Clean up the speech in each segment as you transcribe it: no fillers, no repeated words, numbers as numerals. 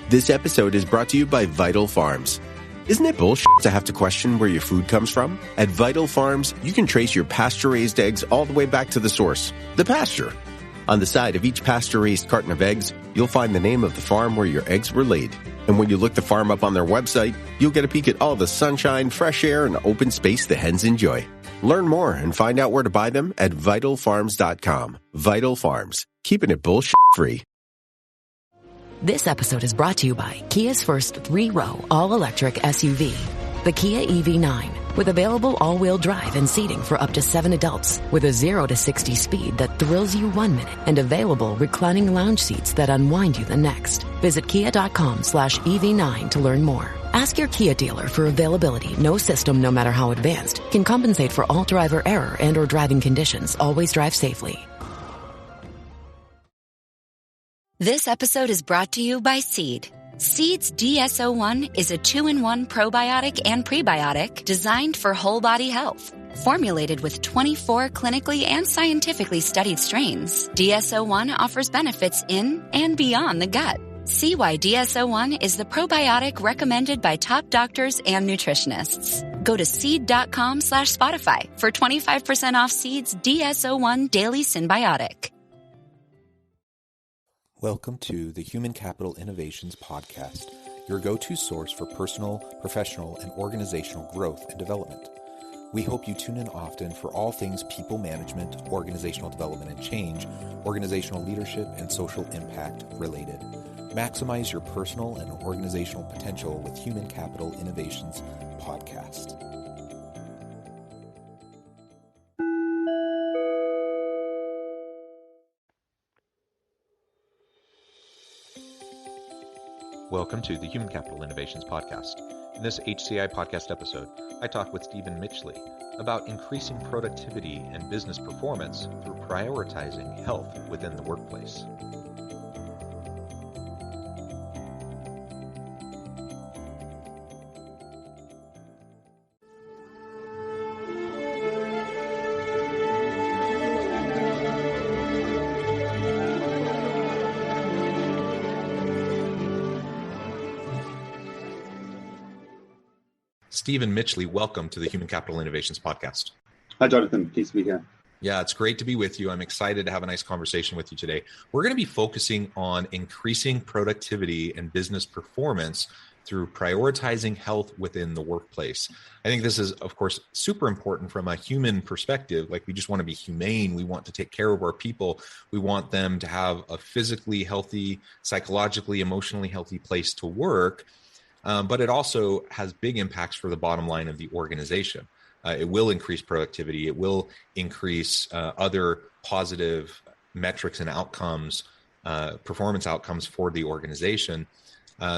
This episode is brought to you by Vital Farms. Isn't it bullshit to have to question where your food comes from? At Vital Farms, you can trace your pasture-raised eggs all the way back to the source, the pasture. On the side of each pasture-raised carton of eggs, you'll find the name of the farm where your eggs were laid. And when you look the farm up on their website, you'll get a peek at all the sunshine, fresh air, and open space the hens enjoy. Learn more and find out where to buy them at vitalfarms.com. Vital Farms, keeping it bullshit-free. This episode is brought to you by Kia's first 3-row all-electric SUV, the Kia EV9, with available all-wheel drive and seating for up to 7 adults, with a 0 to 60 speed that thrills you 1 minute and available reclining lounge seats that unwind you the next. Visit kia.com/EV9 to learn more. Ask your Kia dealer for availability. No system, no matter how advanced, can compensate for all driver error and or driving conditions. Always drive safely. This episode is brought to you by Seed. Seed's DSO1 is a 2-in-1 probiotic and prebiotic designed for whole body health. Formulated with 24 clinically and scientifically studied strains, DSO1 offers benefits in and beyond the gut. See why DSO1 is the probiotic recommended by top doctors and nutritionists. Go to seed.com/Spotify for 25% off Seed's DSO1 Daily Synbiotic. Welcome to the Human Capital Innovations Podcast, your go-to source for personal, professional, and organizational growth and development. We hope you tune in often for all things people management, organizational development and change, organizational leadership, and social impact related. Maximize your personal and organizational potential with Human Capital Innovations Podcast. Welcome to the Human Capital Innovations Podcast. In this HCI podcast episode, I talk with Stephen Mitchley about increasing productivity and business performance through prioritizing health within the workplace. Stephen Mitchley, welcome to the Human Capital Innovations Podcast. Hi, Jonathan. Pleased to be here. Yeah, it's great to be with you. I'm excited to have a nice conversation with you today. We're going to be focusing on increasing productivity and business performance through prioritizing health within the workplace. I think this is, of course, super important from a human perspective. Like, we just want to be humane. We want to take care of our people. We want them to have a physically healthy, psychologically, emotionally healthy place to work. But it also has big impacts for the bottom line of the organization. It will increase productivity. It will increase other positive metrics and outcomes, performance outcomes for the organization.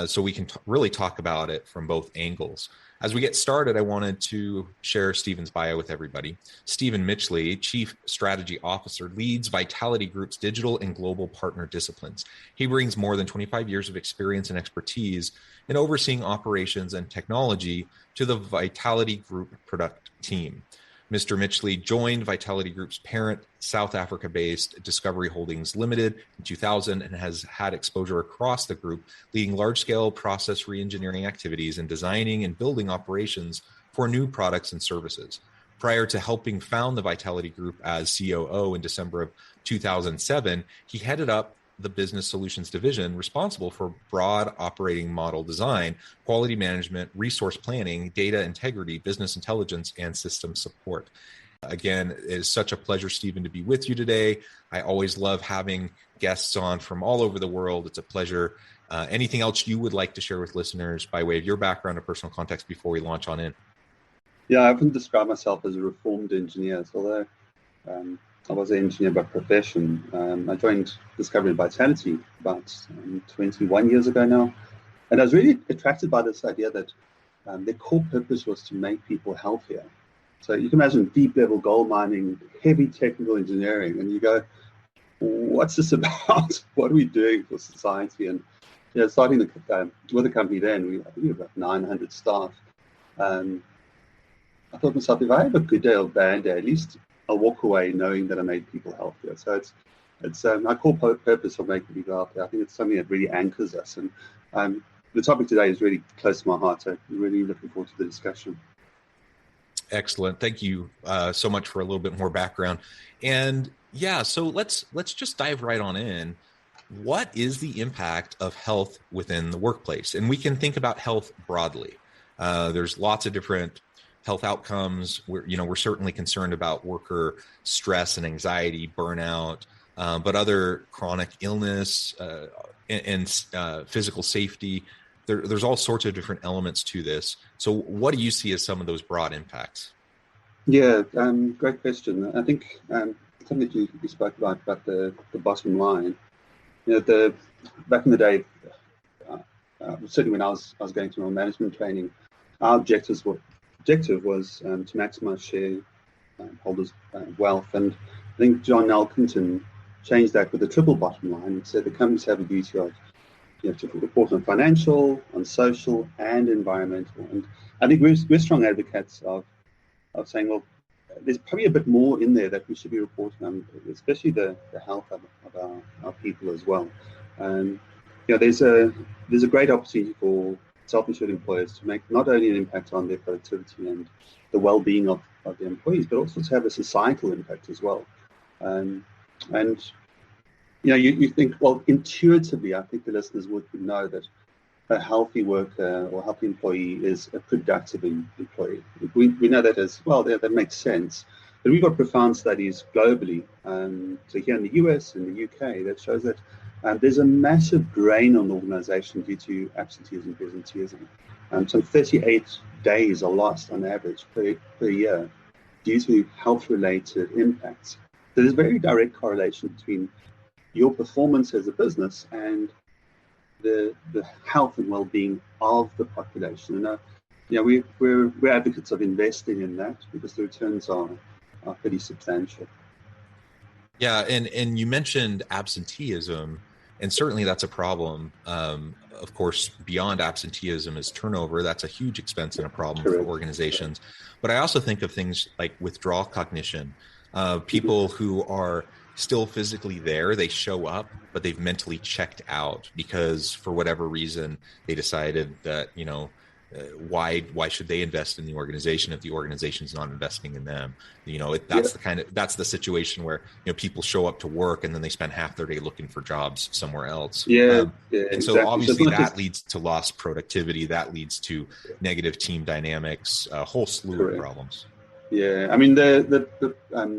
So we can really talk about it from both angles. As we get started, I wanted to share Stephen's bio with everybody. Stephen Mitchley, Chief Strategy Officer, leads Vitality Group's digital and global partner disciplines. He brings more than 25 years of experience and expertise in overseeing operations and technology to the Vitality Group product team. Mr. Mitchley joined Vitality Group's parent, South Africa-based Discovery Holdings Limited in 2000 and has had exposure across the group, leading large-scale process re-engineering activities and designing and building operations for new products and services. Prior to helping found the Vitality Group as COO in December of 2007, he headed up the Business Solutions Division, responsible for broad operating model design, quality management, resource planning, data integrity, business intelligence, and system support. Again, it is such a pleasure, Stephen, to be with you today. I always love having guests on from all over the world. It's a pleasure. Anything else you would like to share with listeners by way of your background or personal context before we launch on in? Yeah, I often describe myself as a reformed engineer, although I was an engineer by profession. I joined Discovery Vitality about 21 years ago now. And I was really attracted by this idea that their core purpose was to make people healthier. So you can imagine deep level gold mining, heavy technical engineering, and you go, what's this about? What are we doing for society? And starting with the company then, I think we were about 900 staff. I thought to myself, if I have a good day or bad day, at least I'll walk away knowing that I made people healthier. So it's it's I call purpose for making people healthy. I think it's something that really anchors us, and the topic today is really close to my heart. So I'm really looking forward to the discussion. Excellent. Thank you so much for a little bit more background. And yeah, so let's just dive right on in. What is the impact of health within the workplace? And we can think about health broadly. There's lots of different health outcomes. We're certainly concerned about worker stress and anxiety, burnout, but other chronic illness and physical safety. There's all sorts of different elements to this. So what do you see as some of those broad impacts? Yeah, great question. I think something that you spoke about the bottom line. Back in the day, certainly when I was going through my management training, our objective was to maximize shareholders' wealth. And I think John Elkington changed that with a triple bottom line and said the companies have a duty of to report on financial, on social, and environmental. And I think we're strong advocates of saying, well, there's probably a bit more in there that we should be reporting on, especially the health of our people as well. There's a great opportunity for self-insured employers to make not only an impact on their productivity and the well-being of the employees, but also to have a societal impact as well. You think, well, intuitively, I think the listeners would know that a healthy worker or healthy employee is a productive employee. We know that as well. That makes sense. But we've got profound studies globally. So here in the US and the UK, that shows that there's a massive drain on the organization due to absenteeism, presenteeism. Some 38 days are lost on average per year due to health-related impacts. So there's a very direct correlation between your performance as a business and the health and well-being of the population. And we're advocates of investing in that because the returns are pretty substantial. Yeah, and you mentioned absenteeism, and certainly that's a problem. Of course, beyond absenteeism is turnover. That's a huge expense and a problem for organizations. But I also think of things like withdrawal cognition. People who are still physically there, they show up, but they've mentally checked out because for whatever reason they decided that why should they invest in the organization if the organization's not investing in them? That's the situation where people show up to work and then they spend half their day looking for jobs somewhere else. And exactly. So obviously that leads to lost productivity, that leads to negative team dynamics, a whole slew of problems. Yeah, I mean the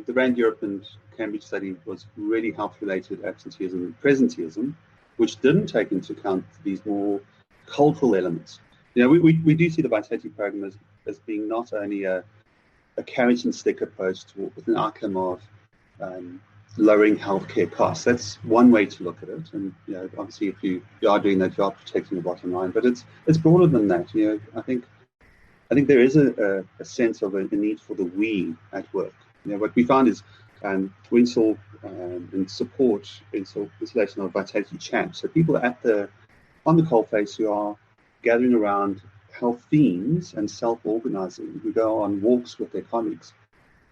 Rand Europe and Cambridge study was really health-related absenteeism and presenteeism, which didn't take into account these more cultural elements. We do see the Vitality program as being not only a carrot and stick approach with an outcome of lowering healthcare costs. That's one way to look at it, and obviously if you are doing that, you are protecting the bottom line. But it's broader than that. I think there is a sense of a need for the we at work. What we found is we install and support installation of Vitality Champs. So people on the coalface who are gathering around health themes and self-organizing, who go on walks with their colleagues.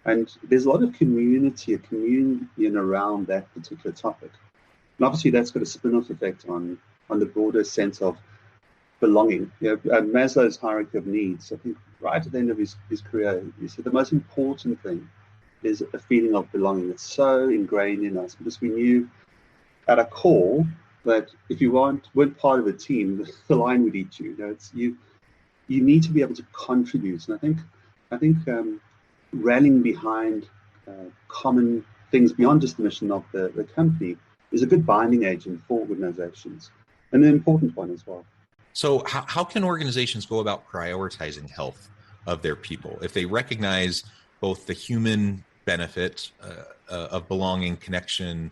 And there's a lot of community around that particular topic. And obviously that's got a spin-off effect on the broader sense of belonging. Maslow's hierarchy of needs, I think right at the end of his career, he said the most important thing is a feeling of belonging. It's so ingrained in us because we knew at our core that if you weren't part of a team, the line would eat you. You need to be able to contribute. And I think rallying behind common things beyond just the mission of the company is a good binding agent for organizations, and an important one as well. So how can organizations go about prioritizing health of their people if they recognize both the human benefit of belonging, connection,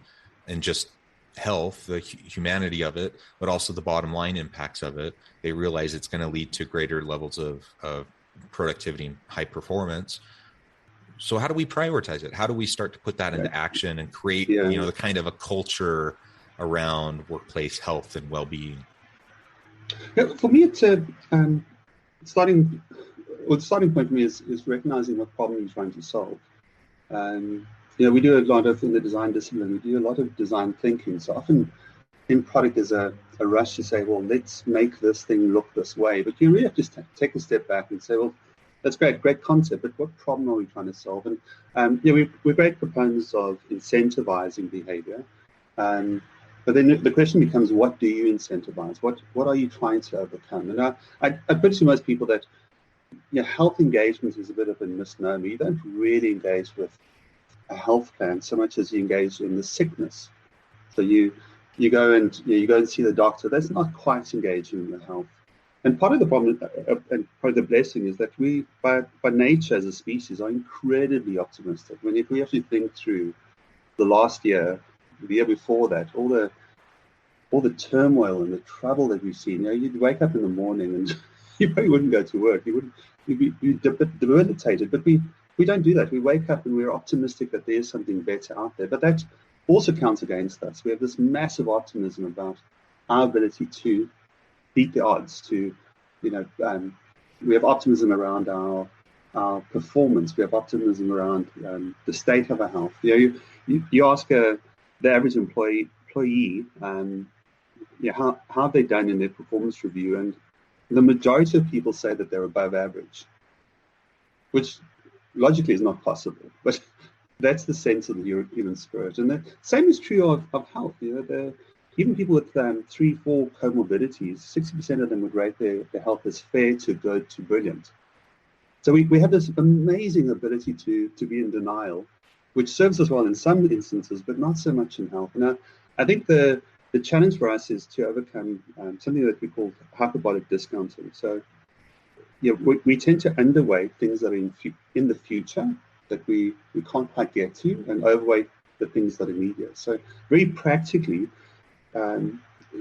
and just health, the humanity of it, but also the bottom line impacts of it? They realize it's going to lead to greater levels of productivity and high performance. So how do we prioritize it? How do we start to put that into action and create the kind of a culture around workplace health and well-being? For me, it's the starting point for me is recognizing what problem you're trying to solve. We do a lot of, in the design discipline, we do a lot of design thinking. So often in product, there's a rush to say, well, let's make this thing look this way. But you really have to take a step back and say, well, that's great concept, but what problem are we trying to solve? And we're great proponents of incentivizing behavior. But then the question becomes, what do you incentivize? What are you trying to overcome? And I put it to most people that health engagement is a bit of a misnomer. You don't really engage with a health plan so much as you engage in the sickness. So you go and see the doctor. That's not quite engaging in the health. And part of the problem and part of the blessing is that we, by nature as a species, are incredibly optimistic. I mean, if we actually think through the last year, the year before that, all the turmoil and the trouble that we've seen, you'd wake up in the morning and you probably wouldn't go to work. You'd be debilitated. But we don't do that. We wake up and we're optimistic that there's something better out there. But that also counts against us. We have this massive optimism about our ability to beat the odds. We have optimism around our performance. We have optimism around the state of our health. You ask the average employee, how have they done in their performance review, and the majority of people say that they're above average, which logically is not possible, but that's the sense of the human spirit. And the same is true of health. Even people with 3-4 comorbidities, 60% of them would rate their health as fair to good to brilliant. So we have this amazing ability to be in denial, which serves us well in some instances, but not so much in health. And I think the challenge for us is to overcome something that we call hyperbolic discounting. So we tend to underweight things that are in the future that we can't quite get to, and overweight the things that are immediate. So very practically,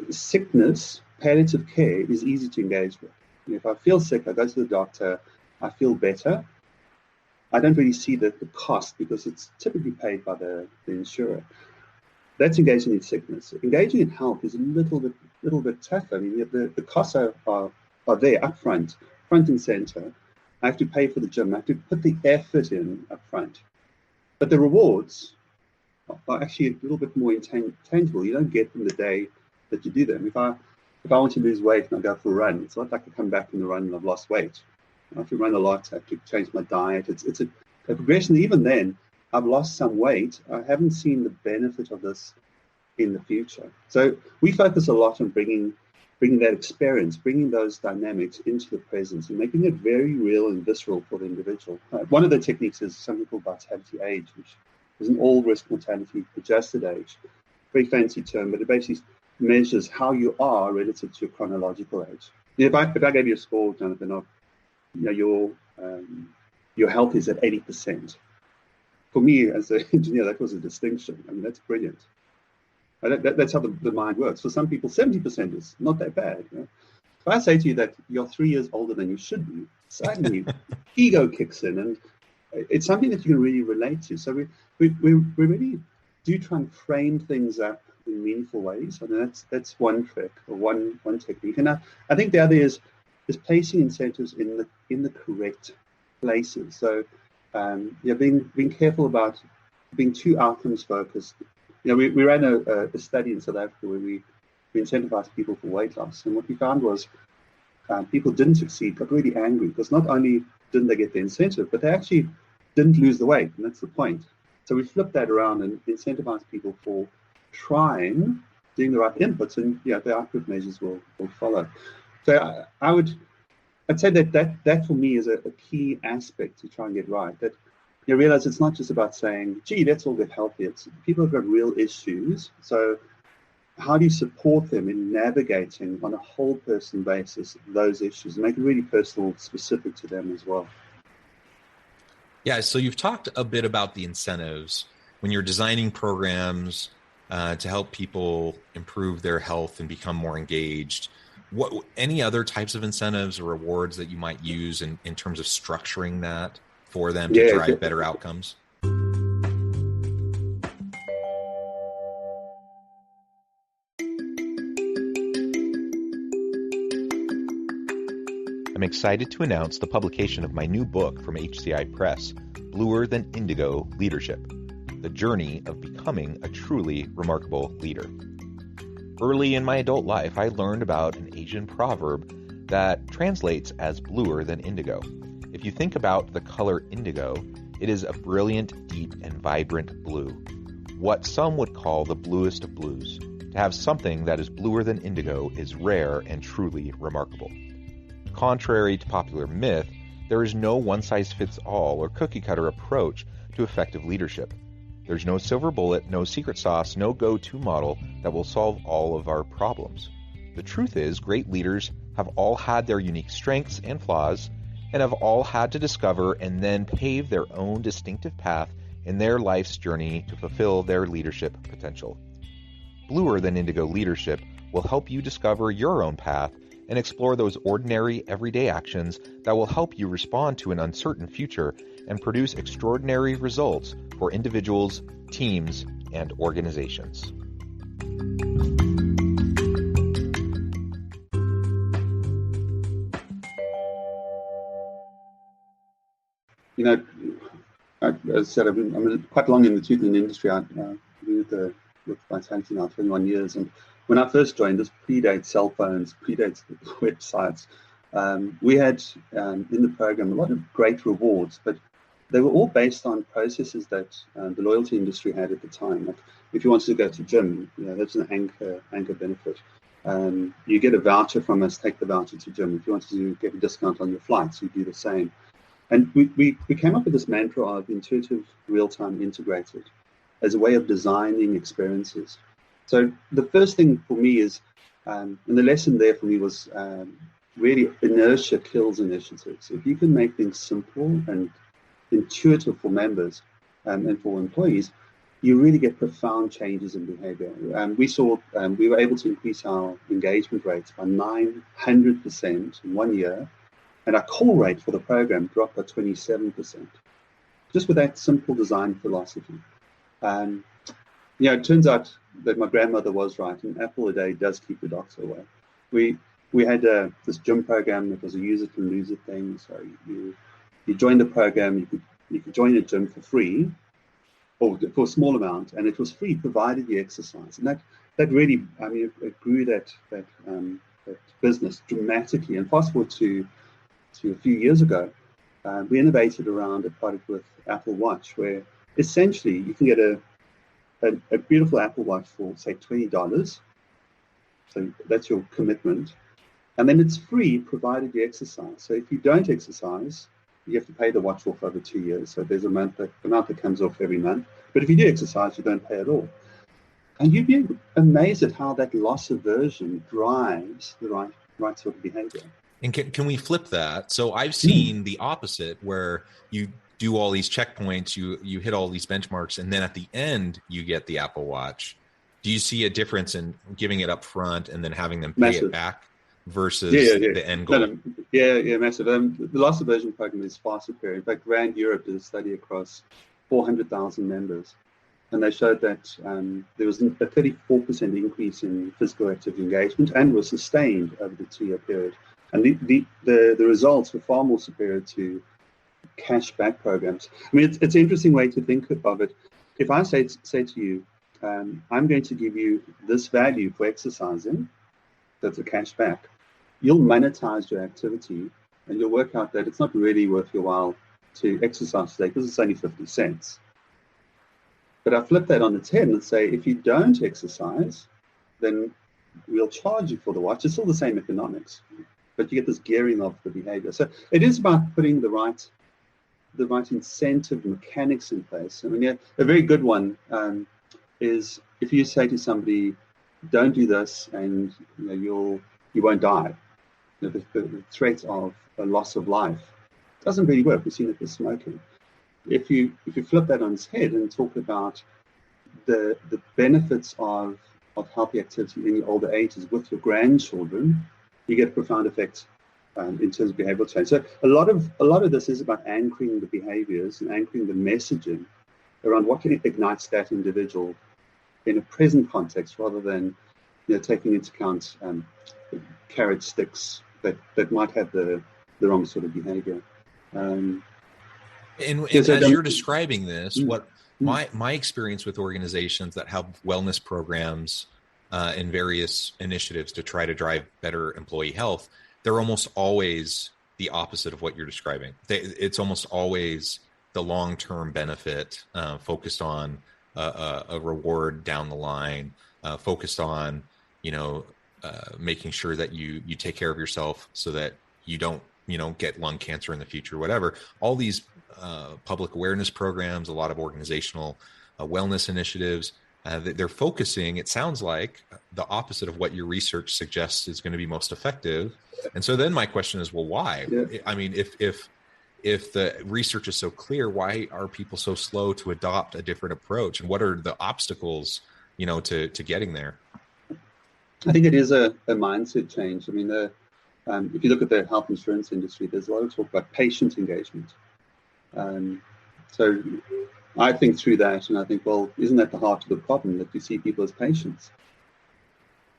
sickness, palliative care is easy to engage with. If I feel sick, I go to the doctor, I feel better. I don't really see the cost because it's typically paid by the insurer. That's engaging in sickness. Engaging in health is a little bit tougher. I mean, the costs are there up front and center. I have to pay for the gym. I have to put the effort in up front. But the rewards are actually a little bit more intangible. You don't get them the day that you do them. If I want to lose weight and I go for a run, it's not like I come back from the run and I've lost weight. I have to run a lot. I have to change my diet. It's a progression. Even then, I've lost some weight. I haven't seen the benefit of this in the future. So we focus a lot on bringing that experience, bringing those dynamics into the present and making it very real and visceral for the individual. One of the techniques is something called Vitality Age, which is an all-risk mortality adjusted age. Very fancy term, but it basically measures how you are relative to your chronological age. If I gave you a score, Jonathan, of your health is at 80%. For me, as an engineer, that was a distinction. I mean, that's brilliant. That's how the mind works. For some people, 70% is not that bad. If I say to you that you're 3 years older than you should be, suddenly ego kicks in, and it's something that you can really relate to. So we really do try and frame things up in meaningful ways. I mean, that's one trick or one technique. And I think the other is placing incentives in the correct places. So being careful about being too outcomes focused. We ran a study in South Africa where we incentivized people for weight loss, and what we found was people didn't succeed, got really angry because not only didn't they get the incentive, but they actually didn't lose the weight, and that's the point. So we flipped that around and incentivized people for trying, doing the right inputs, and the output measures will follow. So I'd say that for me is a key aspect to try and get right. That you realize it's not just about saying, gee, let's all get healthy. It's people have got real issues. So how do you support them in navigating on a whole person basis those issues and make it really personal, specific to them as well? Yeah, so you've talked a bit about the incentives when you're designing programs to help people improve their health and become more engaged. Any other types of incentives or rewards that you might use in terms of structuring that for them to drive better outcomes? I'm excited to announce the publication of my new book from HCI Press, Bluer Than Indigo Leadership. the journey of becoming a truly remarkable leader. Early in my adult life, I learned about an Asian proverb that translates as bluer than indigo. If you think about the color indigo, it is a brilliant, deep, and vibrant blue, what some would call the bluest of blues. To have something that is bluer than indigo is rare and truly remarkable. Contrary to popular myth, there is no one-size-fits-all or cookie-cutter approach to effective leadership. There's no silver bullet, no secret sauce, no go-to model that will solve all of our problems. The truth is, great leaders have all had their unique strengths and flaws, and have all had to discover and then pave their own distinctive path in their life's journey to fulfill their leadership potential. Bluer than indigo leadership will help you discover your own path and explore those ordinary, everyday actions that will help you respond to an uncertain future and produce extraordinary results for individuals, teams, and organizations. You know, as I said, I'm quite long in the tutoring industry. I've been with Vitality now 21 years, and when I first joined, this predates cell phones, predates websites. We had in the program a lot of great rewards, but they were all based on processes that the loyalty industry had at the time. Like if you wanted to go to gym, that's an anchor benefit. You get a voucher from us, take the voucher to gym. If you wanted to get a discount on your flights, you do the same. And we came up with this mantra of intuitive, real-time, integrated as a way of designing experiences. So the first thing for me is, and the lesson there for me was really inertia kills initiatives. If you can make things simple and intuitive for members and for employees, you really get profound changes in behavior. We were able to increase our engagement rates by 900% in 1 year, and our call rate for the program dropped by 27%, just with that simple design philosophy. It turns out that my grandmother was right, and apple a day does keep the doctor away. We had this gym program that was a use it and lose it thing. So you joined the program, you could join a gym for free, or for a small amount, and it was free provided you exercise. And that really, it grew that business dramatically. And fast forward to a few years ago, we innovated around a product with Apple Watch, where essentially you can get a beautiful Apple Watch for, say, $20. So that's your commitment. And then it's free provided you exercise. So if you don't exercise, you have to pay the watch off over 2 years. So there's amount that comes off every month. But if you do exercise, you don't pay at all. And you'd be amazed at how that loss aversion drives the right sort of behavior. And can we flip that? So I've seen the opposite, where you do all these checkpoints, you hit all these benchmarks, and then at the end you get the Apple Watch. Do you see a difference in giving it up front and then having them pay it back versus the end goal? Yeah, massive. The loss aversion program is far superior. In fact, Rand Europe did a study across 400,000 members, and they showed that there was a 34% increase in physical activity engagement and was sustained over the 2-year period. And the results were far more superior to cashback programs. I mean, it's an interesting way to think of it. If I say to you, I'm going to give you this value for exercising, that's a cashback, you'll monetize your activity and you'll work out that it's not really worth your while to exercise today because it's only 50 cents. But I flip that on its head and say, if you don't exercise, then we'll charge you for the watch. It's still the same economics, but you get this gearing of the behavior. So it is about putting the right incentive mechanics in place. I mean, a very good one is if you say to somebody, don't do this and you won't die. The threat of a loss of life doesn't really work. We've seen it with smoking. If you flip that on its head and talk about the benefits of healthy activity in your older ages with your grandchildren, you get a profound effect in terms of behavioral change. So a lot of this is about anchoring the behaviors and anchoring the messaging around what ignites that individual in a present context, rather than taking into account carrot sticks that might have the wrong sort of behavior. As you're describing this, My experience with organizations that have wellness programs and various initiatives to try to drive better employee health, they're almost always the opposite of what you're describing. It's almost always the long-term benefit, focused on a reward down the line, focused on, making sure that you take care of yourself so that you don't, get lung cancer in the future, whatever. All these public awareness programs, a lot of organizational wellness initiatives, they're focusing, it sounds like, the opposite of what your research suggests is going to be most effective. And so then my question is, well, why? Yeah. I mean, if the research is so clear, why are people so slow to adopt a different approach? And what are the obstacles, to getting there? I think it is a mindset change. I mean, if you look at the health insurance industry, there's a lot of talk about patient engagement. So I think through that, and I think, well, isn't that the heart of the problem, that we see people as patients?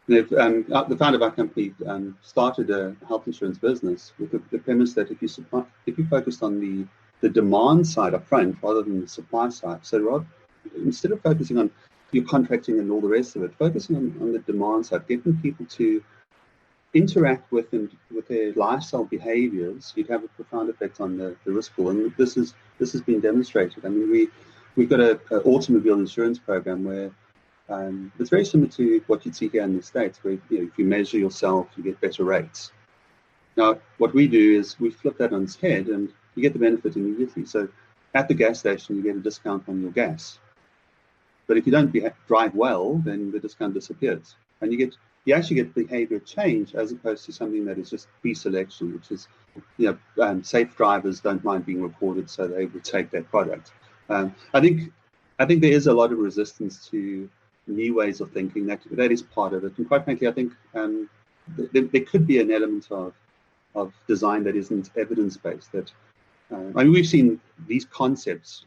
The founder of our company started a health insurance business with the premise that if you focused on the demand side up front rather than the supply side, so instead of focusing on your contracting and all the rest of it, focusing on the demand side, getting people to interact with their lifestyle behaviors, you'd have a profound effect on the risk pool. And this has been demonstrated. I mean, we've got an automobile insurance program where it's very similar to what you'd see here in the States, where if you measure yourself, you get better rates. Now, what we do is we flip that on its head, and you get the benefit immediately. So at the gas station, you get a discount on your gas. But if you don't drive well, then the discount disappears, and you actually get behavior change as opposed to something that is just pre-selection, which is, safe drivers don't mind being recorded, so they will take that product. I think there is a lot of resistance to new ways of thinking. That is part of it, and quite frankly, I think there could be an element of design that isn't evidence-based. That we've seen these concepts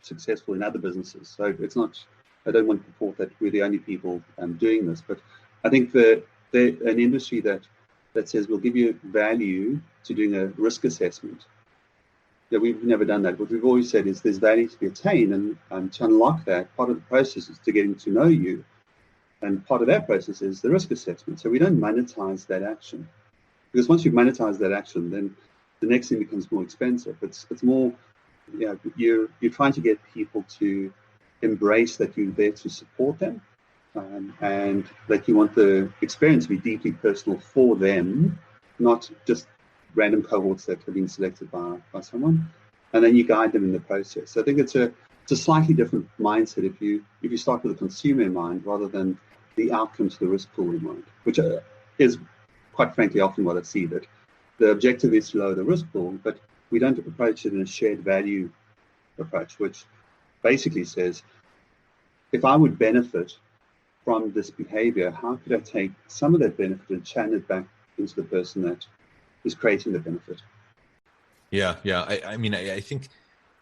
successful in other businesses, so it's not. I don't want to report that we're the only people doing this, but I think an industry that says we'll give you value to doing a risk assessment. Yeah, we've never done that. What we've always said is there's value to be attained, and to unlock that, part of the process is to getting to know you, and part of that process is the risk assessment. So we don't monetize that action, because once you've monetized that action, then the next thing becomes more expensive. It's more, you're trying to get people to embrace that you're there to support them, and that you want the experience to be deeply personal for them, not just random cohorts that have been selected by someone, and then you guide them in the process. So I think it's a slightly different mindset if you start with a consumer in mind rather than the outcome to the risk pool in mind, which is quite frankly often what I see, that the objective is to lower the risk pool, but we don't approach it in a shared value approach, which basically says, if I would benefit from this behavior, how could I take some of that benefit and channel it back into the person that is creating the benefit? Yeah. I mean, I think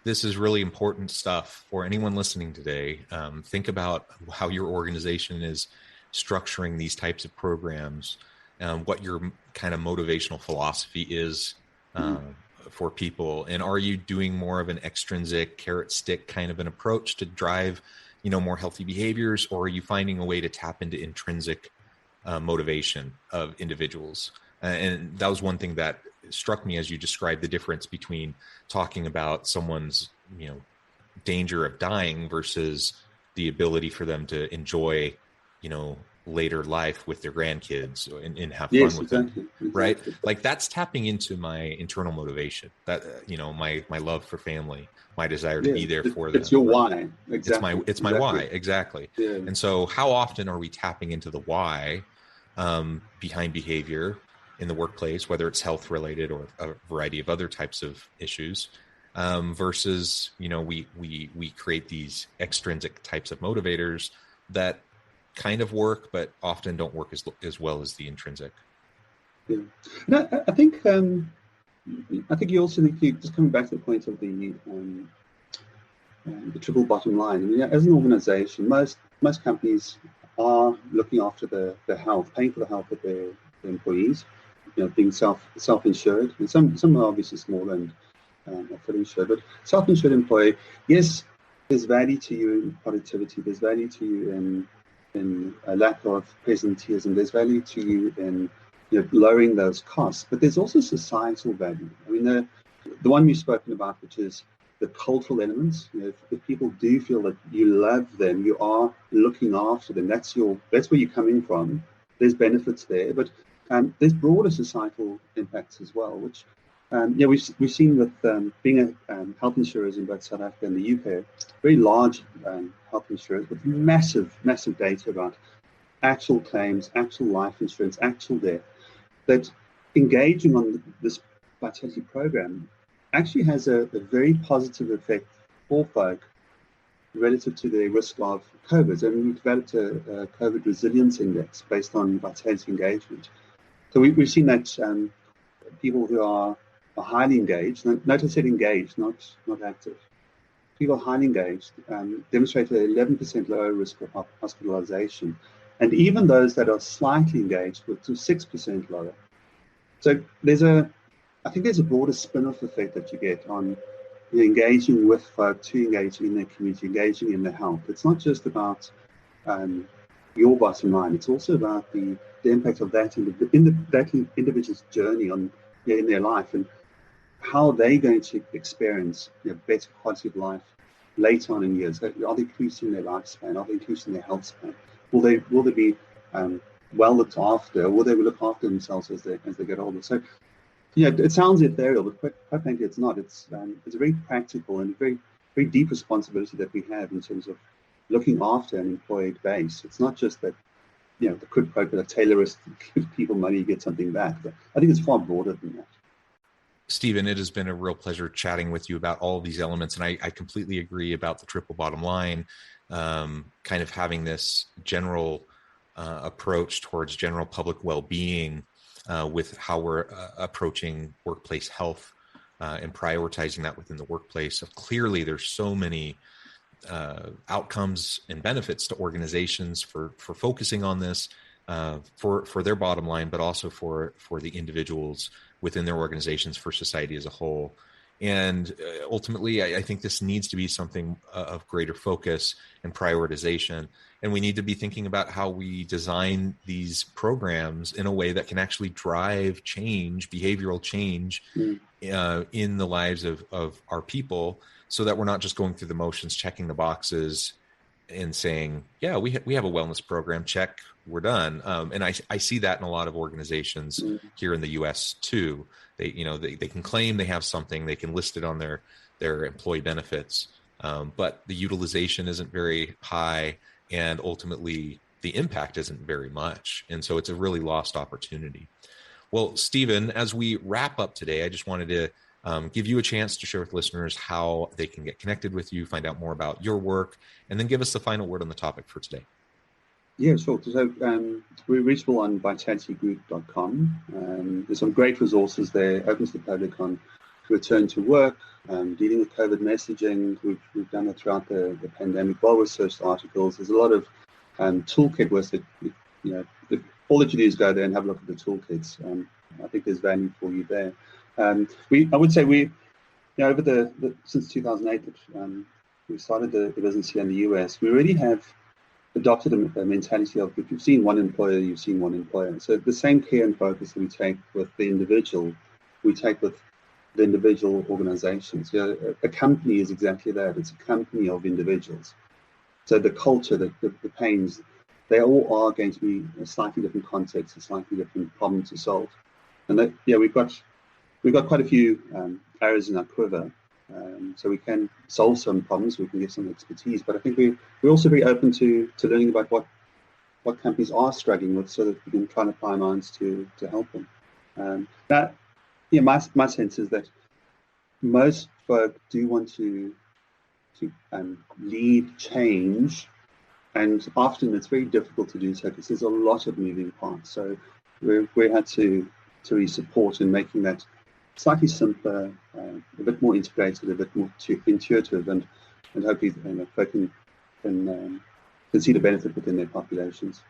this is really important stuff for anyone listening today. Think about how your organization is structuring these types of programs, what your kind of motivational philosophy is for people. And are you doing more of an extrinsic carrot stick kind of an approach to drive, more healthy behaviors, or are you finding a way to tap into intrinsic motivation of individuals? And that was one thing that struck me as you described the difference between talking about someone's, danger of dying versus the ability for them to enjoy, later life with their grandkids and have fun with them, right? Like that's tapping into my internal motivation, that, my love for family, my desire to be there for them. It's your why. Exactly. It's my why. Exactly. Yeah. And so how often are we tapping into the why behind behavior in the workplace, whether it's health related or a variety of other types of issues, versus, we create these extrinsic types of motivators that kind of work, but often don't work as well as the intrinsic. Yeah. No, I think you also need to, just coming back to the point of the triple bottom line. I mean, as an organization, most companies are looking after the health, paying for the health of their employees, being self-insured. And some are obviously small and fully insured, but self-insured employee, yes, there's value to you in productivity, there's value to you in a lack of presenteeism, there's value to you in lowering those costs, but there's also societal value. I mean, the one we've spoken about, which is the cultural elements. If people do feel that you love them, you are looking after them, that's where you're coming from. There's benefits there, but there's broader societal impacts as well, which we've seen with being health insurers in both South Africa and the UK, very large health insurers with massive data about actual claims, actual life insurance, actual death, that engaging on this Vitality program actually has a very positive effect for folk relative to their risk of COVID. And we developed a COVID resilience index based on Vitality engagement. So we've seen that people who are highly engaged, notice I said engaged, not active, people highly engaged demonstrate an 11% lower risk of hospitalization. And even those that are slightly engaged were to 6% lower. So I think there's a broader spin-off effect that you get on engaging with folk, to engaging in their community, engaging in their health. It's not just about your bottom line. It's also about the impact of that individual's journey on in their life and how they're going to experience better quality of life later on in years. Are they increasing their lifespan? Are they increasing their health span? Will they be well looked after? Or will they look after themselves as they get older? So, it sounds ethereal, but quite frankly, it's not. It's a very practical and very, very deep responsibility that we have in terms of looking after an employed base. It's not just that, the quid pro quo, that Taylorist, give people money, you get something back. But I think it's far broader than that. Stephen, it has been a real pleasure chatting with you about all of these elements. And I completely agree about the triple bottom line, kind of having this general approach towards general public well-being with how we're approaching workplace health and prioritizing that within the workplace. Clearly, there's so many outcomes and benefits to organizations for focusing on this for their bottom line, but also for the individuals within their organizations, for society as a whole. And ultimately, I think this needs to be something of greater focus and prioritization. And we need to be thinking about how we design these programs in a way that can actually drive change, behavioral change in the lives of our people, so that we're not just going through the motions, checking the boxes and saying, yeah, we have a wellness program, check, we're done. And I see that in a lot of organizations here in the US too. They can claim they have something, they can list it on their employee benefits, but the utilization isn't very high, and ultimately the impact isn't very much. And so it's a really lost opportunity. Well, Stephen, as we wrap up today, I just wanted to give you a chance to share with listeners how they can get connected with you, find out more about your work, and then give us the final word on the topic for today. Yeah, sure. So we're reachable on vitalitygroup.com. There's some great resources there, open to the public on return to work, dealing with COVID messaging. We've done it throughout the pandemic, well-researched articles. There's a lot of toolkit work that, all that you do is go there and have a look at the toolkits. I think there's value for you there. I would say over since 2008, we started the business here in the US, we really have adopted a mentality of, if you've seen one employer, you've seen one employer. So the same care and focus that we take with the individual, we take with the individual organizations. A company is exactly that. It's a company of individuals. So the culture, the pains, they all are going to be a slightly different context, a slightly different problem to solve. And that, we've got quite a few arrows in our quiver. So we can solve some problems, we can give some expertise, but I think we're also very open to learning about what companies are struggling with, so that we can try to apply minds to help them. My sense is that most folk do want to lead change, and often it's very difficult to do so because there's a lot of moving parts. So we had to really support in making that slightly simpler, a bit more integrated, a bit more intuitive, and hopefully folk can see the benefit within their populations.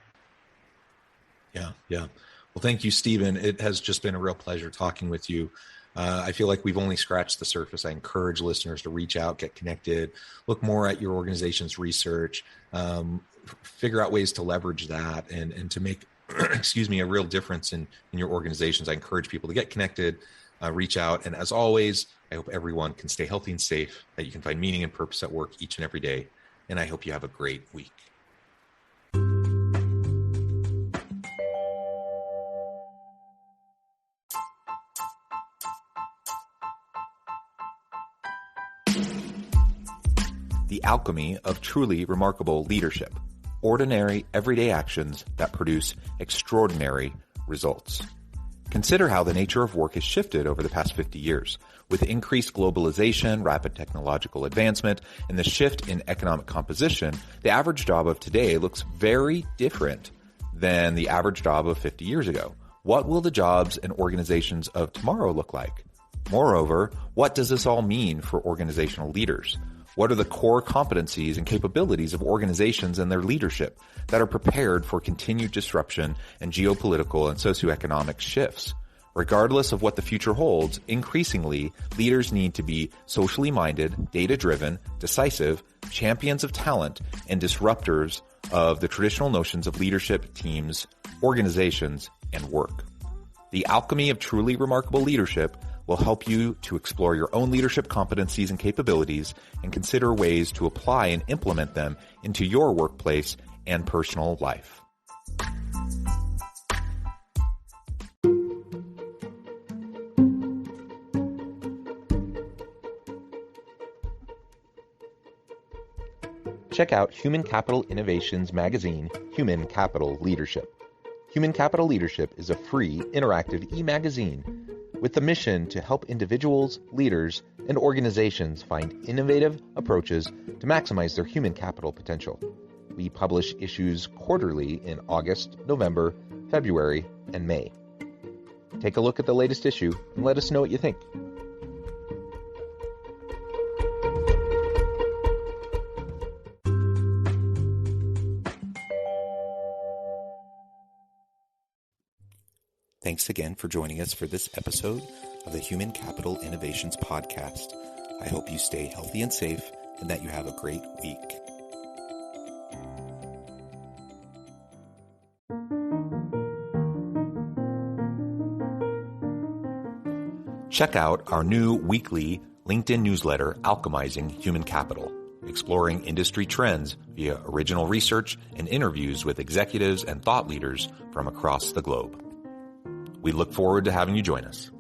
Yeah. Well, thank you, Stephen. It has just been a real pleasure talking with you. I feel like we've only scratched the surface. I encourage listeners to reach out, get connected, look more at your organization's research, figure out ways to leverage that and to make, a real difference in your organizations. I encourage people to get connected, reach out. And as always, I hope everyone can stay healthy and safe, that you can find meaning and purpose at work each and every day. And I hope you have a great week. The alchemy of truly remarkable leadership. Ordinary, everyday actions that produce extraordinary results. Consider how the nature of work has shifted over the past 50 years. With increased globalization, rapid technological advancement, and the shift in economic composition, the average job of today looks very different than the average job of 50 years ago. What will the jobs and organizations of tomorrow look like? Moreover, what does this all mean for organizational leaders? What are the core competencies and capabilities of organizations and their leadership that are prepared for continued disruption and geopolitical and socioeconomic shifts? Regardless of what the future holds, increasingly, leaders need to be socially minded, data-driven, decisive, champions of talent, and disruptors of the traditional notions of leadership, teams, organizations, and work. The alchemy of truly remarkable leadership will help you to explore your own leadership competencies and capabilities and consider ways to apply and implement them into your workplace and personal life. Check out Human Capital Innovations magazine, Human Capital Leadership. Human Capital Leadership is a free, interactive e-magazine with the mission to help individuals, leaders, and organizations find innovative approaches to maximize their human capital potential. We publish issues quarterly in August, November, February, and May. Take a look at the latest issue and let us know what you think. Thanks again for joining us for this episode of the Human Capital Innovations Podcast. I hope you stay healthy and safe and that you have a great week. Check out our new weekly LinkedIn newsletter, Alchemizing Human Capital, exploring industry trends via original research and interviews with executives and thought leaders from across the globe. We look forward to having you join us.